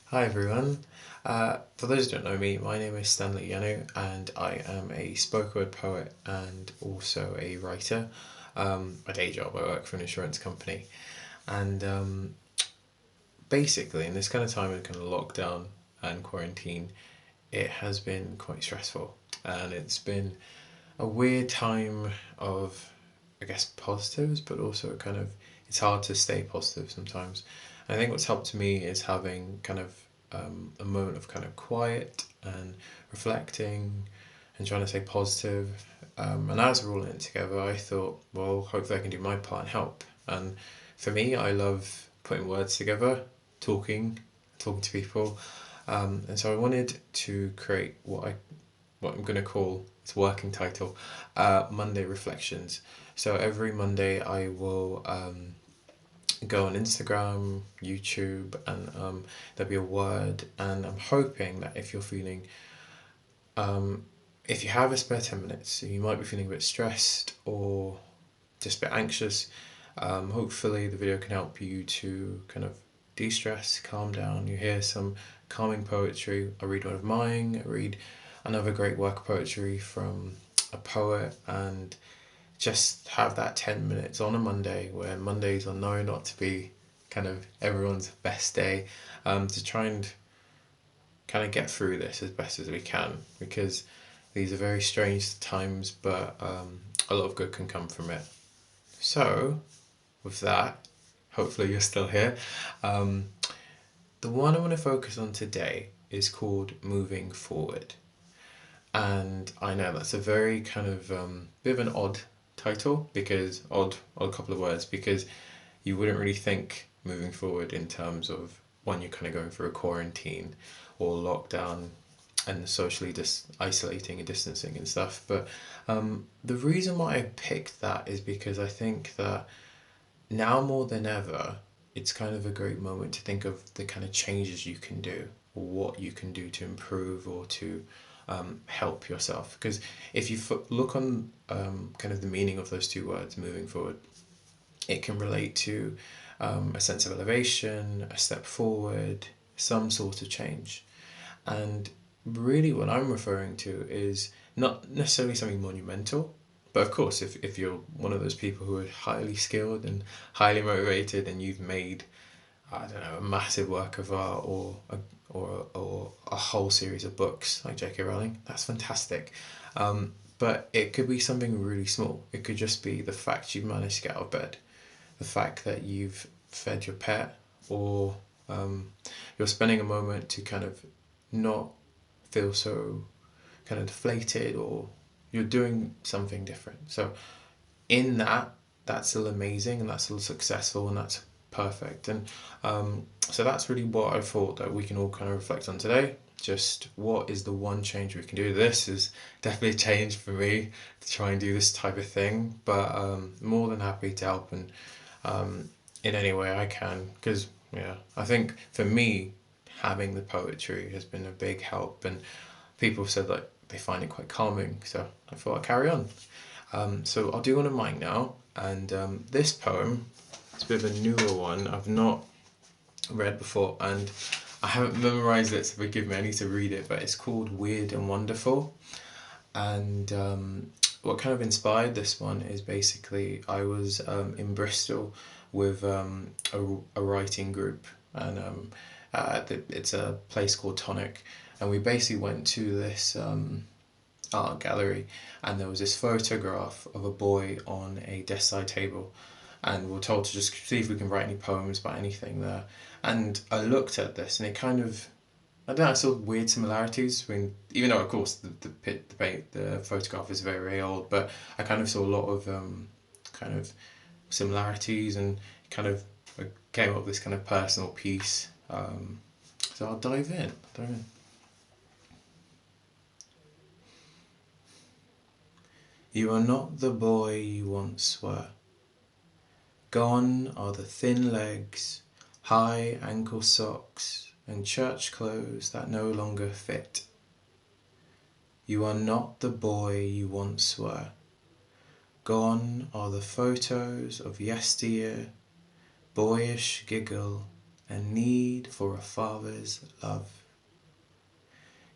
Hi everyone. For those who don't know me, my name is Stanley Iyanu and I am a spoken word poet and also a writer. My day job, I work for an insurance company. And basically, in this kind of time of kind of lockdown and quarantine, it has been quite stressful. And it's been a weird time of, I guess, positives, but also kind of, it's hard to stay positive sometimes. And I think what's helped me is having kind of a moment of kind of quiet and reflecting and trying to stay positive. And as we're all in it together, I thought, well, hopefully I can do my part and help. And for me, I love putting words together, talking to people. And so I wanted to create what I'm going to call its working title, Monday Reflections. So every Monday I will go on Instagram, YouTube, and there'll be a word. And I'm hoping that if you're feeling, if you have a spare 10 minutes, you might be feeling a bit stressed or just a bit anxious, hopefully the video can help you to kind of de-stress, calm down. You hear some calming poetry. I read one of mine. I read another great work of poetry from a poet, and just have that 10 minutes on a Monday, where Mondays are known not to be kind of everyone's best day, to try and kind of get through this as best as we can, because these are very strange times, but a lot of good can come from it. So, with that, hopefully you're still here. Um, the one I want to focus on today is called Moving Forward. And I know that's a very kind of bit of an odd title, because odd couple of words, because you wouldn't really think moving forward in terms of when you're kind of going through a quarantine or lockdown and socially just isolating and distancing and stuff. But the reason why I picked that is because I think that now more than ever, it's kind of a great moment to think of the kind of changes you can do, or what you can do to improve or to help yourself. Because if you look on kind of the meaning of those two words, moving forward, it can relate to a sense of elevation, a step forward, some sort of change. And really, what I'm referring to is not necessarily something monumental, but of course, if you're one of those people who are highly skilled and highly motivated, and you've made, I don't know, a massive work of art, or a whole series of books like J.K. Rowling, that's fantastic. But it could be something really small. It could just be the fact you've managed to get out of bed, the fact that you've fed your pet, or you're spending a moment to kind of not feel so kind of deflated, or you're doing something different. So in that, that's still amazing and that's still successful and that's perfect. And so that's really what I thought that we can all kind of reflect on today. Just what is the one change we can do? This is definitely a change for me to try and do this type of thing, but more than happy to help and in any way I can. Because yeah, I think for me, having the poetry has been a big help, and people have said that they find it quite calming. So I thought I'd carry on. So I'll do one of mine now, and this poem, it's a bit of a newer one. I've not read before, and I haven't memorized it, so forgive me. I need to read it, but it's called Weird and Wonderful. And what kind of inspired this one is basically I was in Bristol with a writing group, and it's a place called Tonic, and we basically went to this art gallery, and there was this photograph of a boy on a desk side table, and we were told to just see if we can write any poems about anything there. And I looked at this, and it kind of, I don't know, I saw weird similarities between, even though of course the photograph is very, very old, but I kind of saw a lot of kind of similarities, and kind of came up with this kind of personal piece. So I'll dive in. You are not the boy you once were. Gone are the thin legs, high ankle socks, and church clothes that no longer fit. You are not the boy you once were. Gone are the photos of yesteryear, boyish giggle, and need for a father's love.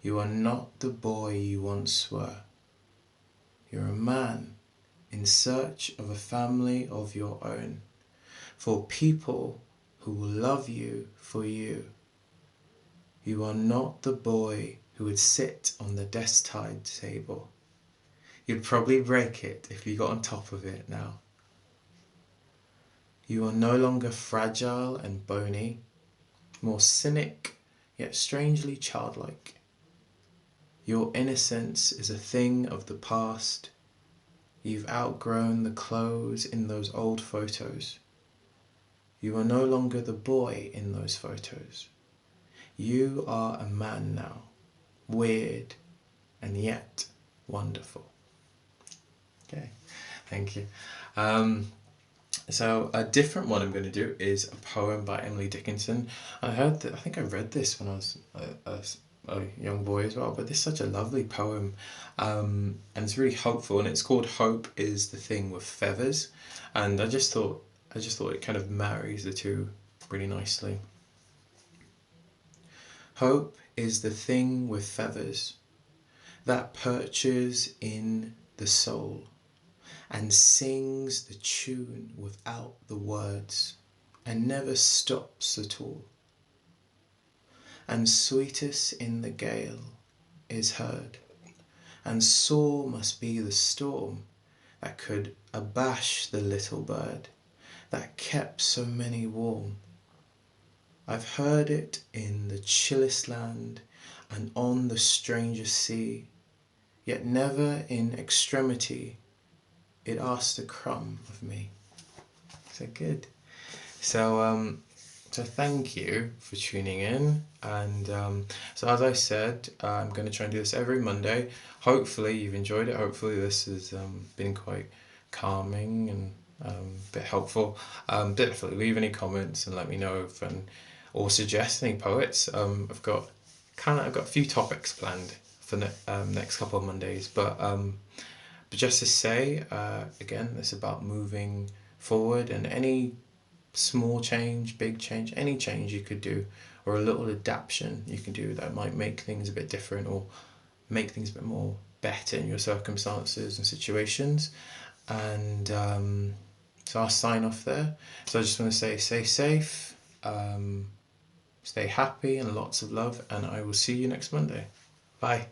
You are not the boy you once were. You're a man in search of a family of your own, for people who will love you for you. You are not the boy who would sit on the desk-side table. You'd probably break it if you got on top of it now. You are no longer fragile and bony, more cynic, yet strangely childlike. Your innocence is a thing of the past. You've outgrown the clothes in those old photos. You are no longer the boy in those photos. You are a man now, weird and yet wonderful. Okay, thank you. So a different one I'm going to do is a poem by Emily Dickinson. I think I read this when I was a young boy as well, but this is such a lovely poem, and it's really hopeful, and it's called Hope is the Thing with Feathers, and I just thought it kind of marries the two really nicely. Hope is the thing with feathers that perches in the soul and sings the tune without the words, and never stops at all. And sweetest in the gale is heard, and sore must be the storm that could abash the little bird that kept so many warm. I've heard it in the chillest land and on the strangest sea, yet never in extremity it asked a crumb of me. So good. So thank you for tuning in, and so as I said, I'm going to try and do this every Monday. Hopefully you've enjoyed it. Hopefully this has been quite calming and a bit helpful. Definitely leave any comments and let me know if or suggest any poets. I've got a few topics planned for next couple of Mondays, but just to say, again, it's about moving forward, and any small change, big change, any change you could do, or a little adaptation you can do that might make things a bit different or make things a bit more better in your circumstances and situations. And so I'll sign off there. So I just want to say, stay safe, stay happy, and lots of love, and I will see you next Monday. Bye.